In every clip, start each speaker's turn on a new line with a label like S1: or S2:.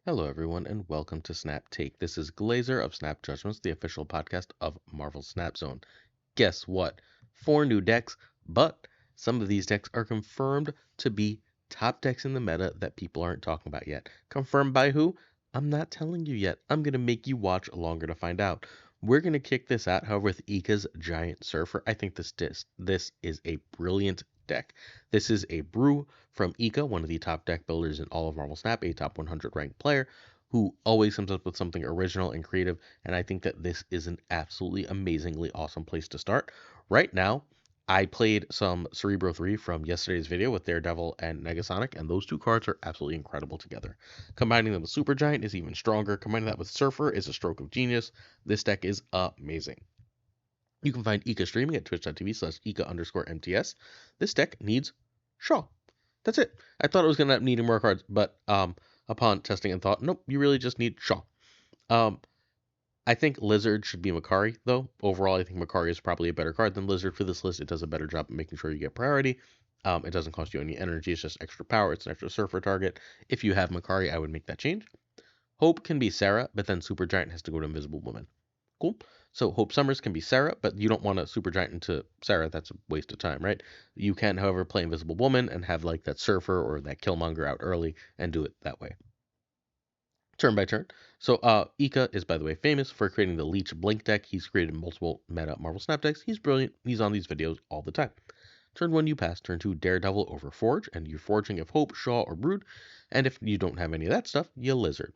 S1: Hello, everyone, and welcome to Snap Take. This is Glazer of Snap Judgments, the official podcast of Marvel Snap Zone. Guess what? 4 new decks, but some of these decks are confirmed to be top decks in the meta that people aren't talking about yet. Confirmed by who? I'm not telling you yet. I'm going to make you watch longer to find out. We're going to kick this out, however, with Ika's Giant Surfer. I think this is a brilliant deck. This is a brew from Ika, one of the top deck builders in all of Marvel Snap, a top 100 ranked player who always comes up with something original and creative, and I think that this is an absolutely amazingly awesome place to start. Right now, I played some Cerebro 3 from yesterday's video with Daredevil and Negasonic, and those two cards are absolutely incredible together. Combining them with Supergiant is even stronger. Combining that with Surfer is a stroke of genius. This deck is amazing. You can find Ika streaming at twitch.tv/Ika_MTS. This deck needs Shaw. That's it. I thought it was going to end up needing more cards, but upon testing and thought, nope, you really just need Shaw. I think Lizard should be Makari, though. Overall, I think Makari is probably a better card than Lizard for this list. It does a better job of making sure you get priority. It doesn't cost you any energy. It's just extra power. It's an extra surfer target. If you have Makari, I would make that change. Hope can be Sarah, but then Supergiant has to go to Invisible Woman. Cool. So Hope Summers can be Sarah, but you don't want to Supergiant into Sarah. That's a waste of time, right? You can, however, play Invisible Woman and have like that Surfer or that Killmonger out early and do it that way. Turn by turn. So Ika is, by the way, famous for creating the Leech Blink deck. He's created multiple meta Marvel Snap decks. He's brilliant. He's on these videos all the time. Turn 1, you pass. Turn 2, Daredevil over Forge, and you're forging if Hope, Shaw, or Brood. And if you don't have any of that stuff, you Lizard.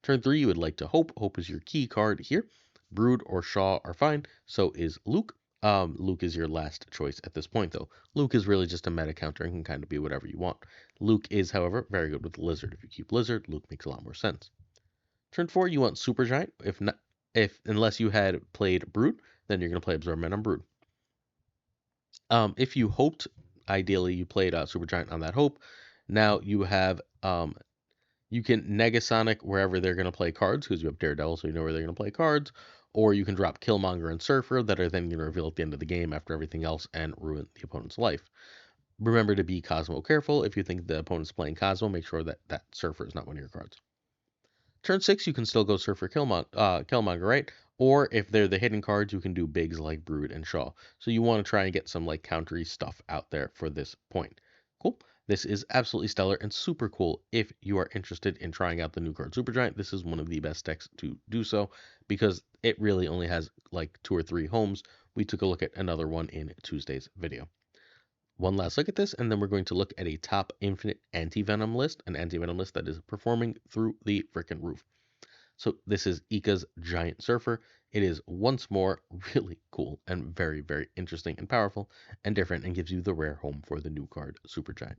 S1: Turn 3, you would like to Hope. Hope is your key card here. Brood or Shaw are fine. So is Luke. Luke is your last choice at this point, though. Luke is really just a meta counter and can kind of be whatever you want. Luke is, however, very good with Lizard. If you keep Lizard, Luke makes a lot more sense. Turn 4, you want Supergiant. Unless you had played Brood, then you're going to play Absorbment on Brood. If you hoped, ideally you played Supergiant on that Hope. Now you have you can Negasonic wherever they're going to play cards because you have Daredevil, so you know where they're going to play cards. Or you can drop Killmonger and Surfer that are then going to reveal at the end of the game after everything else and ruin the opponent's life. Remember to be Cosmo careful. If you think the opponent's playing Cosmo, make sure that Surfer is not one of your cards. Turn 6, you can still go Surfer Killmonger, right? Or if they're the hidden cards, you can do bigs like Brood and Shaw. So you want to try and get some like countery stuff out there for this point. Cool. This is absolutely stellar and super cool if you are interested in trying out the new card Supergiant. This is one of the best decks to do so because it really only has like 2 or 3 homes. We took a look at another one in Tuesday's video. One last look at this, and then we're going to look at a top infinite Anti-Venom list, an Anti-Venom list that is performing through the frickin' roof. So this is Ika's Giant Surfer. It is once more really cool and very, very interesting and powerful and different and gives you the rare home for the new card Supergiant.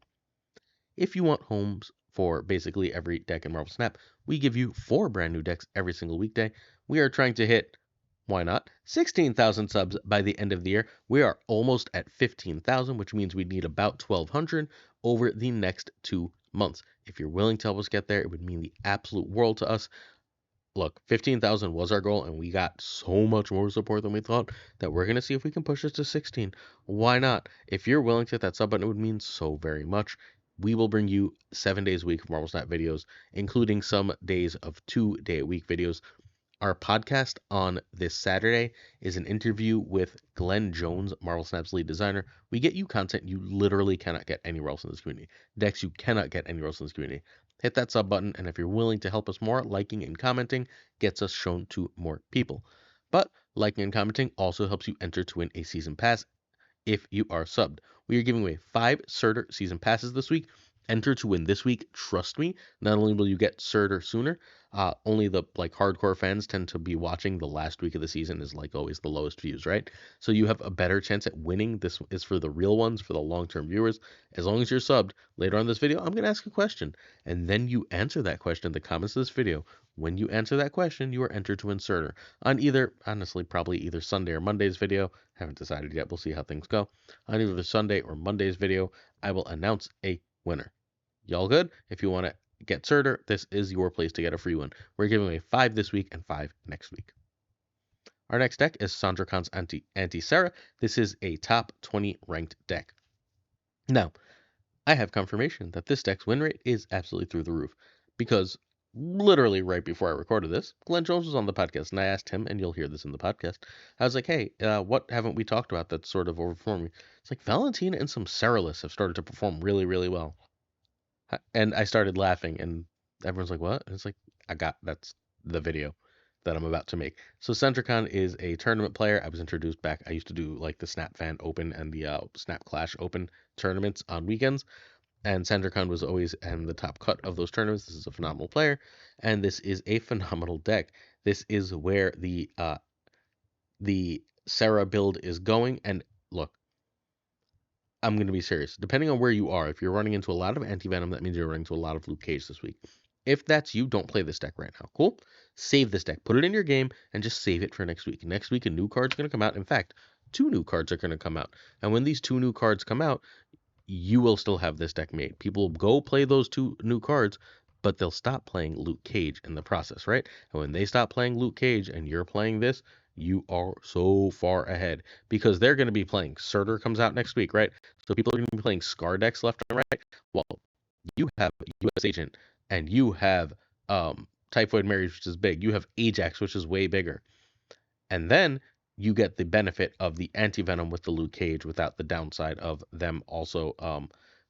S1: If you want homes for basically every deck in Marvel Snap, we give you 4 brand new decks every single weekday. We are trying to hit, why not, 16,000 subs by the end of the year. We are almost at 15,000, which means we need about 1,200 over the next 2 months. If you're willing to help us get there, it would mean the absolute world to us. Look, 15,000 was our goal, and we got so much more support than we thought that we're going to see if we can push this to 16. Why not? If you're willing to hit that sub button, it would mean so very much. We will bring you 7 days a week of Marvel Snap videos, including some days of 2-day-a-week videos. Our podcast on this Saturday is an interview with Glenn Jones, Marvel Snap's lead designer. We get you content you literally cannot get anywhere else in this community. Decks you cannot get anywhere else in this community. Hit that sub button, and if you're willing to help us more, liking and commenting gets us shown to more people. But liking and commenting also helps you enter to win a season pass if you are subbed. We are giving away 5 Surtur season passes this week. Enter to win this week. Trust me, not only will you get Surtur sooner, only the like hardcore fans tend to be watching the last week of the season is like always the lowest views, right? So you have a better chance at winning. This is for the real ones, for the long-term viewers. As long as you're subbed, later on in this video, I'm going to ask a question, and then you answer that question in the comments of this video. When you answer that question, you are entered to win Surtur on either, honestly, probably either Sunday or Monday's video. Haven't decided yet. We'll see how things go. On either the Sunday or Monday's video, I will announce a winner. Y'all good? If you want to get Surtur, this is your place to get a free one. We're giving away 5 this week and 5 next week. Our next deck is Sandra Khan's Anti-Sarah. This is a top 20 ranked deck. Now, I have confirmation that this deck's win rate is absolutely through the roof because literally right before I recorded this, Glenn Jones was on the podcast, and I asked him, and you'll hear this in the podcast. I was like, hey, what haven't we talked about that's sort of overperforming? It's like Valentina and some Cerealis have started to perform really, really well. And I started laughing, and everyone's like, what? And it's like, that's the video that I'm about to make. So Centricon is a tournament player. I was introduced back. I used to do like the Snap Fan Open and the Snap Clash Open tournaments on weekends. And Centricon was always in the top cut of those tournaments. This is a phenomenal player, and this is a phenomenal deck. This is where the Sarah build is going. And look, I'm going to be serious. Depending on where you are, if you're running into a lot of Anti-Venom, that means you're running into a lot of Luke Cage this week. If that's you, don't play this deck right now. Cool? Save this deck. Put it in your game and just save it for next week. Next week, a new card's going to come out. In fact, 2 new cards are going to come out. And when these 2 new cards come out, you will still have this deck made. People will go play those 2 new cards, but they'll stop playing Luke Cage in the process, right? And when they stop playing Luke Cage and you're playing this, you are so far ahead because they're going to be playing. Surtur comes out next week, right? So people are going to be playing Scar decks left and right. Well, you have U.S. Agent and you have Typhoid Mary, which is big. You have Ajax, which is way bigger. And then you get the benefit of the Anti-Venom with the Luke Cage without the downside of them also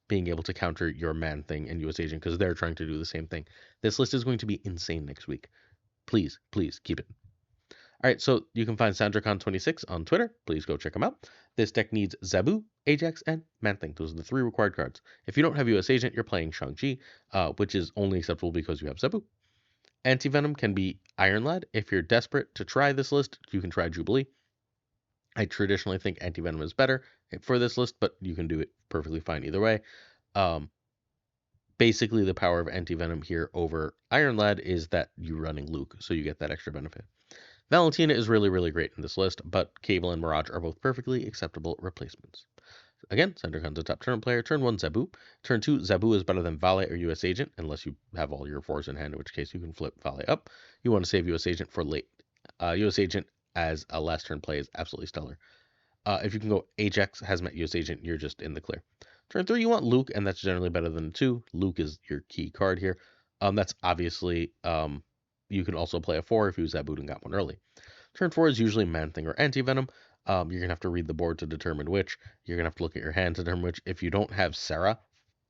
S1: being able to counter your Man-Thing and U.S. Agent because they're trying to do the same thing. This list is going to be insane next week. Please, please keep it. All right, so you can find SandriCon26 on Twitter. Please go check them out. This deck needs Zabu, Ajax, and Man-Thing. Those are the 3 required cards. If you don't have U.S. Agent, you're playing Shang-Chi, which is only acceptable because you have Zabu. Anti-Venom can be Iron Lad. If you're desperate to try this list, you can try Jubilee. I traditionally think Anti-Venom is better for this list, but you can do it perfectly fine either way. Basically, the power of Anti-Venom here over Iron Lad is that you're running Luke, so you get that extra benefit. Valentina is really, really great in this list, but Cable and Mirage are both perfectly acceptable replacements. Again, Centricon's a top turn player. Turn 1, Zabu. Turn 2, Zabu is better than Vale or U.S. Agent, unless you have all your 4s in hand, in which case you can flip Vale up. You want to save U.S. Agent for late. U.S. Agent as a last turn play is absolutely stellar. If you can go Ajax, Hazmat, U.S. Agent, you're just in the clear. Turn 3, you want Luke, and that's generally better than 2. Luke is your key card here. That's obviously, you can also play a 4 if you Zabu'd and got one early. Turn 4 is usually Man-Thing or Anti-Venom. You're going to have to read the board to determine which. You're going to have to look at your hand to determine which. If you don't have Sarah,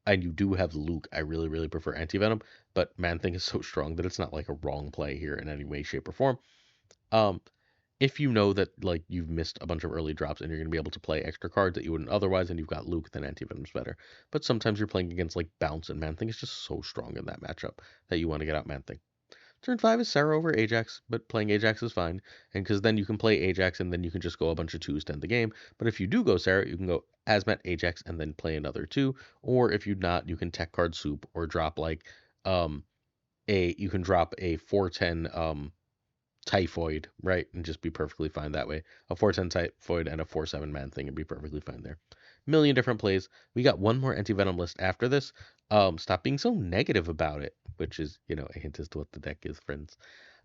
S1: and you do have Luke, I really, really prefer Anti-Venom. But Man-Thing is so strong that it's not like a wrong play here in any way, shape, or form. If you know that like you've missed a bunch of early drops and you're going to be able to play extra cards that you wouldn't otherwise, and you've got Luke, then Anti-Venom's better. But sometimes you're playing against like Bounce, and Man-Thing is just so strong in that matchup that you want to get out Man-Thing. Turn 5 is Sarah over Ajax, but playing Ajax is fine, and because then you can play Ajax and then you can just go a bunch of 2s to end the game. But if you do go Sarah, you can go Hazmat, Ajax, and then play another 2. Or if you not, you can tech card Soup or drop like you can drop a 4/10 Typhoid, right, and just be perfectly fine that way. A 4/10 Typhoid and a 4/7 Man-Thing and be perfectly fine there. Million different plays. We got one more Anti-Venom list after this. Stop being so negative about it, which is, a hint as to what the deck is, friends.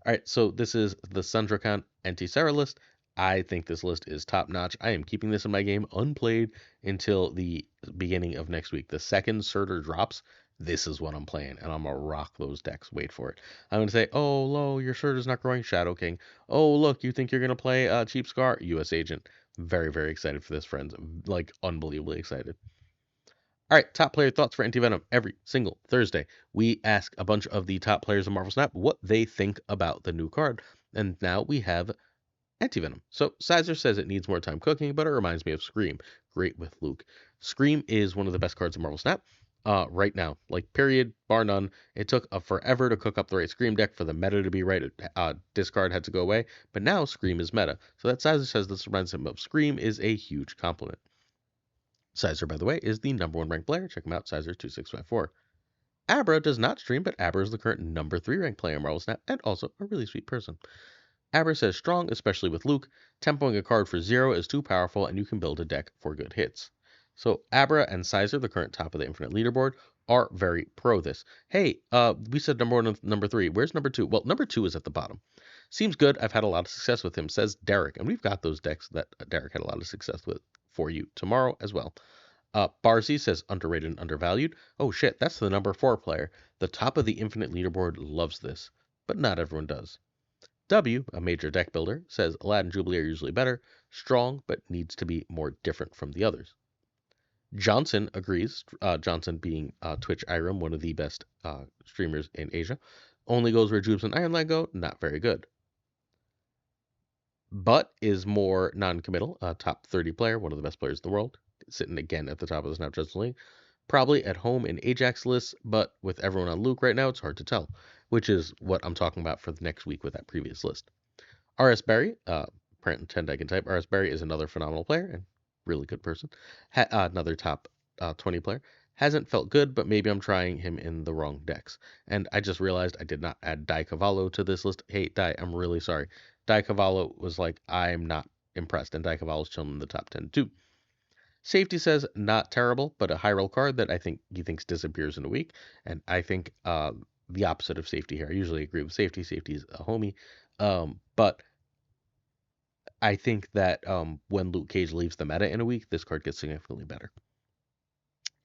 S1: All right, so this is the Sundracon Anti-Sarah list. I think this list is top notch. I am keeping this in my game unplayed until the beginning of next week. The second Surtur drops, this is what I'm playing, and I'm gonna rock those decks. Wait for it. I'm gonna say, oh, Lo, your Surtur's not growing. Shadow King. Oh, look, you think you're gonna play Cheap Scar? U.S. Agent. Very, very excited for this, friends. Like, unbelievably excited. All right, top player thoughts for Anti-Venom. Every single Thursday, we ask a bunch of the top players of Marvel Snap what they think about the new card. And now we have Anti-Venom. So Sizer says it needs more time cooking, but it reminds me of Scream. Great with Luke. Scream is one of the best cards in Marvel Snap. Right now, like period, bar none. It took forever to cook up the right Scream deck for the meta to be right. Discard had to go away, but now Scream is meta. So that Sizer says this reminds him of Scream is a huge compliment. Sizer, by the way, is the number 1 ranked player. Check him out, Sizer2654. Abra does not stream, but Abra is the current number 3 ranked player in Marvel Snap and also a really sweet person. Abra says strong, especially with Luke. Tempoing a card for 0 is too powerful, and you can build a deck for good hits. So Abra and Sizer, the current top of the Infinite leaderboard, are very pro this. Hey, we said number 1 and number 3. Where's number 2? Well, number 2 is at the bottom. Seems good. I've had a lot of success with him, says Derek. And we've got those decks that Derek had a lot of success with for you tomorrow as well. Barzy says underrated and undervalued. Oh shit, that's the number 4 player. The top of the infinite leaderboard loves this, but not everyone does. W, a major deck builder, says Aladdin Jubilee are usually better, strong, but needs to be more different from the others. Johnson agrees, Johnson being Twitch Irem, one of the best streamers in Asia. Only goes where Jubes and Ironlad go, not very good. But is more non-committal, top 30 player, one of the best players in the world, sitting again at the top of the Snap Judgment League. Probably at home in Ajax lists, but with everyone on Luke right now, it's hard to tell, which is what I'm talking about for the next week with that previous list. R.S. Barry, Print 10 Deck and type. R.S. Barry is another phenomenal player and really good person. Another top 20 player. Hasn't felt good, but maybe I'm trying him in the wrong decks. And I just realized I did not add Dai Cavallo to this list. Hey, Dai, I'm really sorry. Dai Cavallo was like, I'm not impressed, and Dai Cavallo's chilling in the top 10 too. Safety says not terrible, but a high roll card that I think he thinks disappears in a week. And I think the opposite of safety here. I usually agree with safety. Safety is a homie. But I think that when Luke Cage leaves the meta in a week, this card gets significantly better.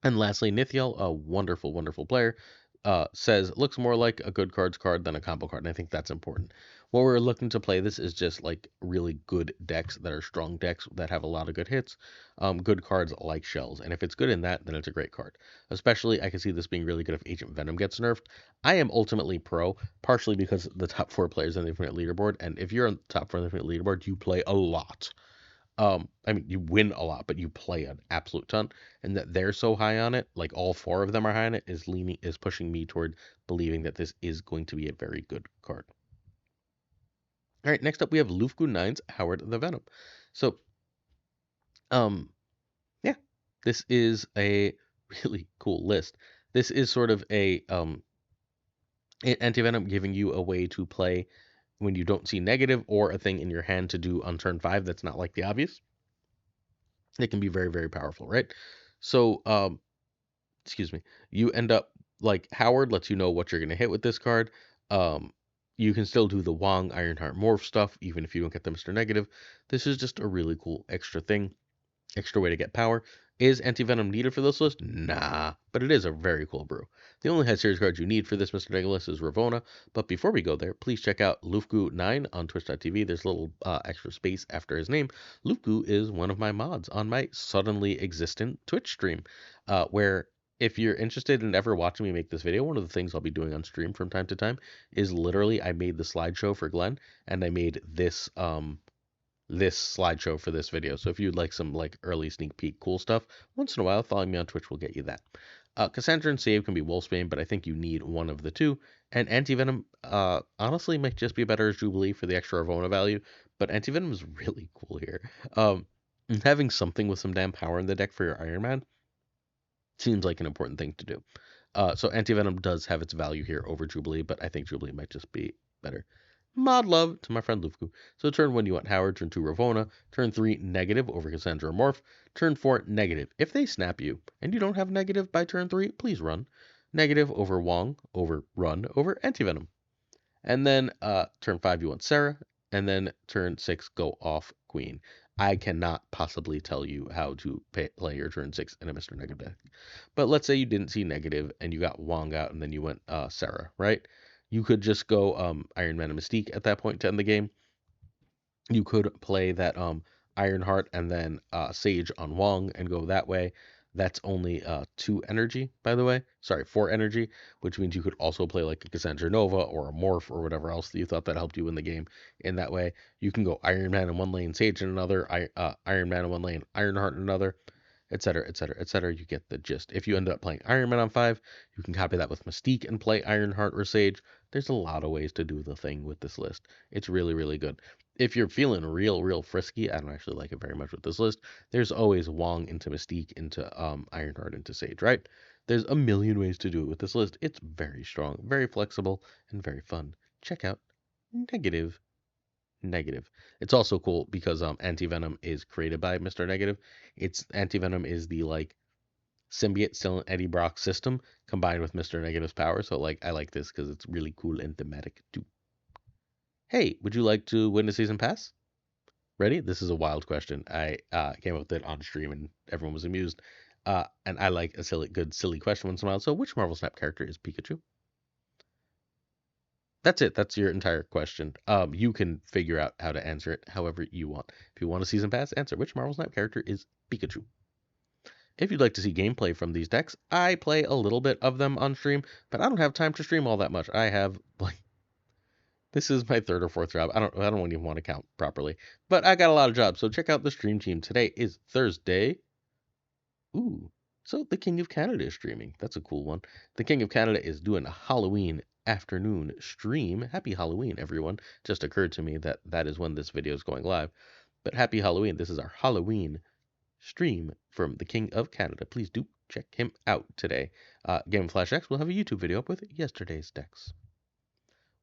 S1: And lastly, Nithiel, a wonderful, wonderful player, says looks more like a good cards card than a combo card, and I think that's important. What we're looking to play this is just like really good decks that are strong decks that have a lot of good hits, good cards like Shells, and if it's good in that, then it's a great card. Especially, I can see this being really good if Agent Venom gets nerfed. I am ultimately pro, partially because the top 4 players on the Infinite Leaderboard, and if you're on the top 4 on the Infinite Leaderboard, you play a lot. I mean, you win a lot, but you play an absolute ton, and that they're so high on it, like all 4 of them are high on it, is pushing me toward believing that this is going to be a very good card. All right, next up we have Lufgu 9's Howard the Venom. So, yeah, this is a really cool list. This is sort of a Anti-Venom giving you a way to play when you don't see negative or a thing in your hand to do on turn 5 that's not like the obvious. It can be very, very powerful, right? So, excuse me, you end up like Howard lets you know what you're going to hit with this card. You can still do the Wong Ironheart Morph stuff, even if you don't get the Mr. Negative. This is just a really cool extra thing, extra way to get power. Is Anti-Venom needed for this list? Nah, but it is a very cool brew. The only head series cards you need for this Mr. Negative list is Ravona, but before we go there, please check out Lufgu9 on twitch.tv. There's a little extra space after his name. Lufgu is one of my mods on my suddenly existent Twitch stream, where if you're interested in ever watching me make this video, one of the things I'll be doing on stream from time to time is literally I made the slideshow for Glenn, and I made this slideshow for this video. So if you'd like some like early sneak peek cool stuff, once in a while, following me on Twitch will get you that. Cassandra and Save can be Wolfsbane, but I think you need one of the two. And Anti-Venom, honestly, might just be better as Jubilee for the extra Ravona value, but Anti-Venom is really cool here. Having something with some damn power in the deck for your Iron Man seems like an important thing to do. So Anti-Venom does have its value here over Jubilee, but I think Jubilee might just be better. Mod love to my friend Lufgu. So turn 1 you want Howard, turn 2 Ravona, turn 3 negative over Cassandra or Morph, turn 4 negative. If they snap you and you don't have negative by turn 3, please run. Negative over Wong, over run, over Anti-Venom. And then turn 5 you want Sarah, and then turn 6 go off Queen. I cannot possibly tell you how to play your turn 6 in a Mr. Negative deck. But let's say you didn't see negative and you got Wong out and then you went Sarah, right? You could just go Iron Man and Mystique at that point to end the game. You could play that Ironheart and then Sage on Wong and go that way. That's only 2 energy, by the way. Sorry, 4 energy, which means you could also play like a Cassandra Nova or a Morph or whatever else that you thought that helped you win the game in that way. You can go Iron Man in one lane, Sage in another, Iron Man in one lane, Ironheart in another, etc., etc., etc. You get the gist. If you end up playing Iron Man on 5, you can copy that with Mystique and play Ironheart or Sage. There's a lot of ways to do the thing with this list. It's really, really good. If you're feeling real frisky, I don't actually like it very much with this list. There's always Wong into Mystique, into Ironheart, into Sage, right? There's a million ways to do it with this list. It's very strong, very flexible, and very fun. Check out Negative. It's also cool because Anti-Venom is created by Mr. Negative. Anti-Venom is the like symbiote still in Eddie Brock's system combined with Mr. Negative's power. So like I like this because it's really cool and thematic too. Hey, would you like to win a season pass? Ready? This is a wild question. I came up with it on stream and everyone was amused. And I like a good silly question once in a while. So, which Marvel Snap character is Pikachu? That's it. That's your entire question. You can figure out how to answer it however you want. If you want a season pass, answer which Marvel Snap character is Pikachu. If you'd like to see gameplay from these decks, I play a little bit of them on stream, but I don't have time to stream all that much. I have like this is my third or fourth job. I don't even want to count properly, but I got a lot of jobs. So check out the stream team. Today is Thursday. Ooh, so the King of Canada is streaming. That's a cool one. The King of Canada is doing a Halloween afternoon stream. Happy Halloween, everyone. Just occurred to me that that is when this video is going live. But happy Halloween. This is our Halloween stream from the King of Canada. Please do check him out today. GamingwithFlashX will have a YouTube video up with yesterday's decks.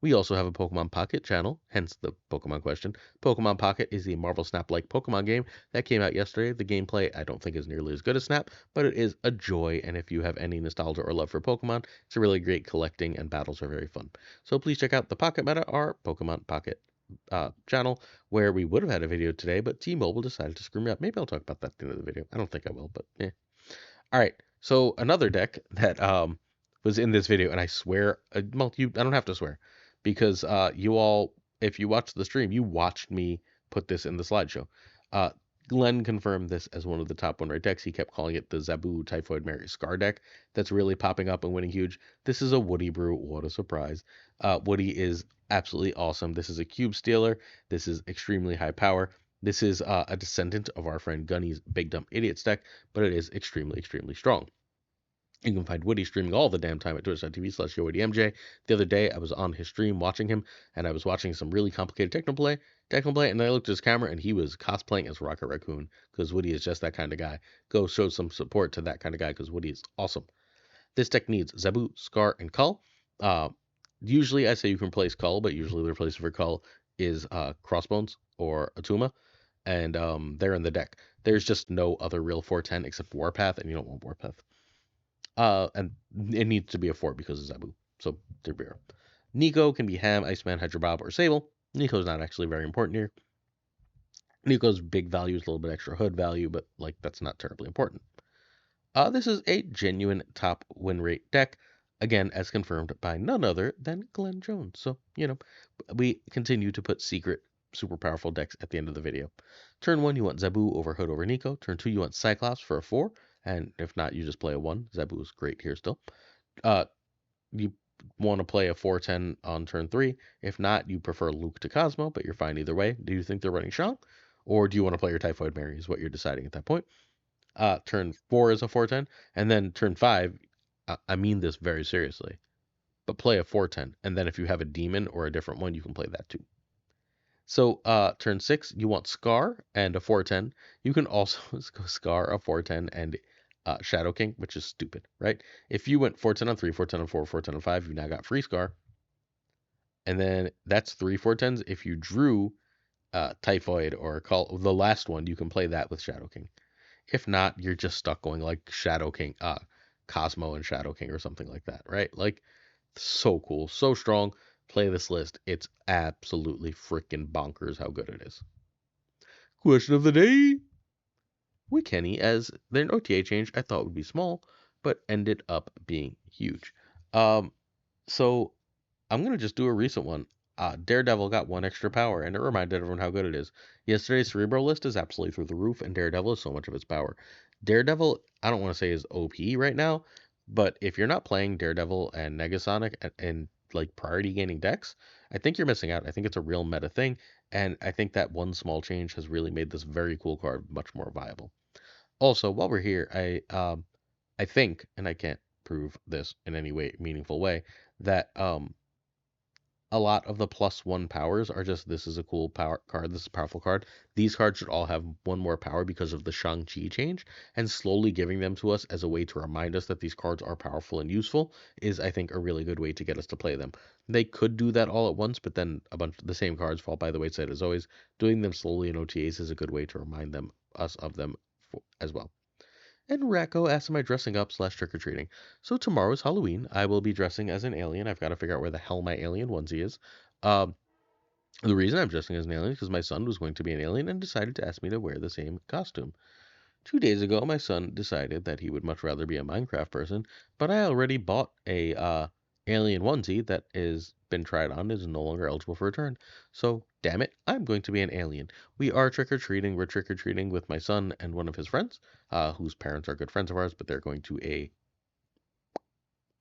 S1: We also have a Pokemon Pocket channel, hence the Pokemon question. Pokemon Pocket is the Marvel Snap-like Pokemon game that came out yesterday. The gameplay I don't think is nearly as good as Snap, but it is a joy, and if you have any nostalgia or love for Pokemon, it's a really great collecting, and battles are very fun. So please check out the Pocket Meta, our Pokemon Pocket channel, where we would have had a video today, but T-Mobile decided to screw me up. Maybe I'll talk about that at the end of the video. I don't think I will, but yeah. All right, so another deck that was in this video, and I swear, well, I don't have to swear, because you all, if you watched the stream, you watched me put this in the slideshow. Uh, Glenn confirmed this as one of the top 1 rate decks. He kept calling it the Zabu Typhoid Mary Scar deck. That's really popping up and winning huge. This is a Woody brew. What a surprise. Woody is absolutely awesome. This is a cube stealer. This is extremely high power. This is a descendant of our friend Gunny's Big Dumb Idiots deck, but it is extremely, extremely strong. You can find Woody streaming all the damn time at twitch.tv/YoWoodyMJ. The other day, I was on his stream watching him, and I was watching some really complicated Technoplay, and I looked at his camera, and he was cosplaying as Rocket Raccoon, because Woody is just that kind of guy. Go show some support to that kind of guy, because Woody is awesome. This deck needs Zabu, Scar, and Cull. Usually, I say you can play Cull, but usually the replacement for Cull is Crossbones or Atuma, and they're in the deck. There's just no other real 4/10 except Warpath, and you don't want Warpath. And it needs to be a 4 because of Zabu. So there we are. Nico can be Ham, Iceman, Hydra Bob, or Sable. Nico's not actually very important here. Nico's big value is a little bit extra hood value, but like that's not terribly important. This is a genuine top win rate deck, again as confirmed by none other than Glenn Jones. So we continue to put secret, super powerful decks at the end of the video. Turn 1, you want Zabu over Hood over Nico. Turn 2, you want Cyclops for a 4. And if not, you just play a 1. Zabu is great here still. You want to play a 4/10 on turn 3. If not, you prefer Luke to Cosmo, but you're fine either way. Do you think they're running Shang? Or do you want to play your Typhoid Mary is what you're deciding at that point. Turn 4 is a 4/10. And then turn 5, I mean this very seriously, but play a 4/10. And then if you have a demon or a different one, you can play that too. So turn 6, you want Scar and a 4/10. You can also go Scar, a 4/10, and Shadow King, which is stupid, right? If you went 4/10 on 3, 4/10 on 4, 4/10 on 5, you now got free Scar. And then that's 3 4/10s. If you drew Typhoid or the last one, you can play that with Shadow King. If not, you're just stuck going like Shadow King, Cosmo and Shadow King or something like that, right? Like, so cool, so strong. Play this list. It's absolutely freaking bonkers how good it is. Question of the day. Wickenny, as their OTA change I thought would be small, but ended up being huge. So I'm going to just do a recent one. Daredevil got 1 extra power, and it reminded everyone how good it is. Yesterday's Cerebro list is absolutely through the roof, and Daredevil is so much of its power. Daredevil, I don't want to say is OP right now, but if you're not playing Daredevil and Negasonic and like priority gaining decks, I think you're missing out. I think it's a real meta thing, and I think that one small change has really made this very cool card much more viable. Also, while we're here, I think, and I can't prove this in any way meaningful way, that a lot of the +1 powers are just, this is a cool power card, this is a powerful card. These cards should all have 1 more power because of the Shang-Chi change, and slowly giving them to us as a way to remind us that these cards are powerful and useful is, I think, a really good way to get us to play them. They could do that all at once, but then a bunch of the same cards fall by the wayside as always. Doing them slowly in OTAs is a good way to remind us of them as well. And Racco asked, am I dressing up / trick-or-treating? So tomorrow is Halloween. I will be dressing as an alien. I've got to figure out where the hell my alien onesie is. The reason I'm dressing as an alien is because my son was going to be an alien and decided to ask me to wear the same costume. 2 days ago, my son decided that he would much rather be a Minecraft person, but I already bought a alien onesie that is been tried on, is no longer eligible for return. So, damn it, I'm going to be an alien. We are trick-or-treating. We're trick-or-treating with my son and one of his friends, whose parents are good friends of ours, but they're going to a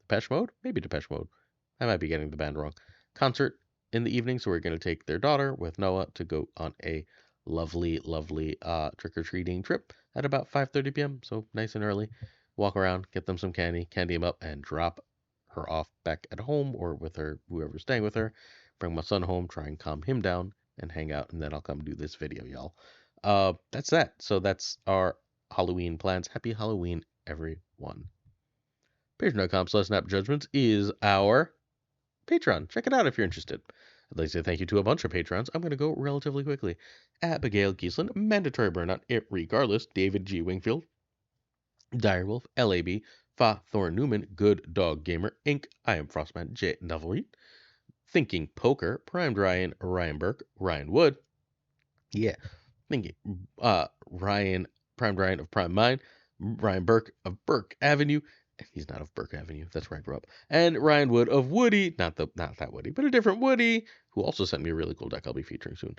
S1: Depeche Mode? Maybe Depeche Mode. I might be getting the band wrong. Concert in the evening, so we're going to take their daughter with Noah to go on a lovely, lovely trick-or-treating trip at about 5:30 p.m., so nice and early. Walk around, get them some candy them up, and drop her off back at home or with her, whoever's staying with her. Bring my son home, try and calm him down, and hang out, and then I'll come do this video, y'all. That's that. So that's our Halloween plans. Happy Halloween, everyone. Patreon.com/snapjudgments is our Patreon. Check it out if you're interested. I'd like to say thank you to a bunch of patrons. I'm going to go relatively quickly. Abigail Giesland, Mandatory Burnout, Regardless, David G. Wingfield, Direwolf, LAB, FaThorNewman, Good Dog Gamer, Inc., I Am Frostman, J. Novelreed, Thinking Poker, Primed Ryan, Ryan Burke, Ryan Wood, Thinking, Ryan, Primed Ryan of Prime Mind, Ryan Burke of Burke Avenue. He's not of Burke Avenue. That's where I grew up. And Ryan Wood of Woody, not that Woody, but a different Woody, who also sent me a really cool deck I'll be featuring soon.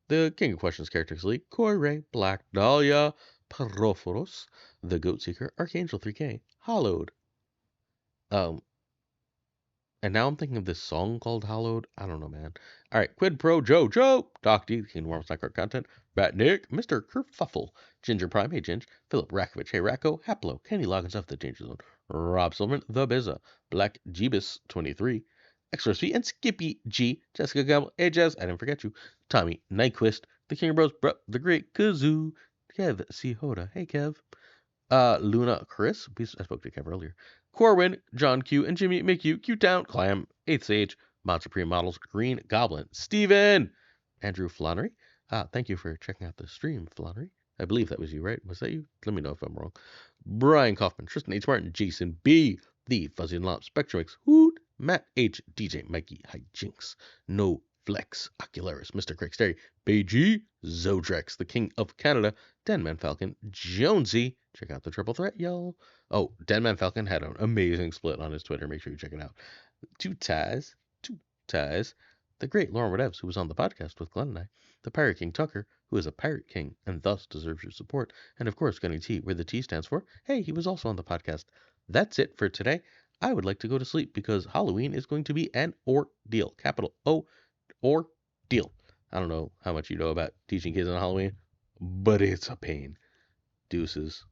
S1: The King of Questions Characters League, Koi Ray, Black Dahlia, Prophoros, The Goat Seeker, Archangel 3K, Hollowed. And now I'm thinking of this song called Hollowed. I don't know, man. All right, Quid Pro Joe, Doc D, the King of Warm Snack Content, Bat Nick, Mr. Kerfuffle, Ginger Prime, hey Ginge, Philip Rakovich, hey Racco, Haplo, Kenny Loggins of the Danger Zone, Rob Silverman, The Bizza, Black Jeebus 23, Extras V, and Skippy G, Jessica Gamble, hey Jazz, I didn't forget you, Tommy Nyquist, the King of Bros, the Great Kazoo, Kev C. Hoda, hey Kev, Luna Chris, I spoke to Kev earlier, Corwin, John Q, and Jimmy McHugh, Q-Town, Clam, 8th Sage, Mod Supreme Models, Green Goblin, Steven, Andrew Flannery. Thank you for checking out the stream, Flannery. I believe that was you, right? Was that you? Let me know if I'm wrong. Brian Kaufman, Tristan H. Martin, Jason B, The Fuzzy and Lop, Spectrum X, Hoot, Matt H, DJ Mikey, Hijinks, No Flex, Ocularis, Mr. Craig Sterry, BG, Zodrex, the King of Canada, Denman Falcon, Jonesy. Check out the Triple Threat, y'all. Oh, Denman Falcon had an amazing split on his Twitter. Make sure you check it out. Two ties. The great Lauren Whatevs, who was on the podcast with Glenn and I. The Pirate King Tuccrr, who is a Pirate King and thus deserves your support. And of course, Gunny T, where the T stands for. Hey, he was also on the podcast. That's it for today. I would like to go to sleep because Halloween is going to be an ordeal. Capital O, ordeal. I don't know how much you know about teaching kids on Halloween, but it's a pain. Deuces.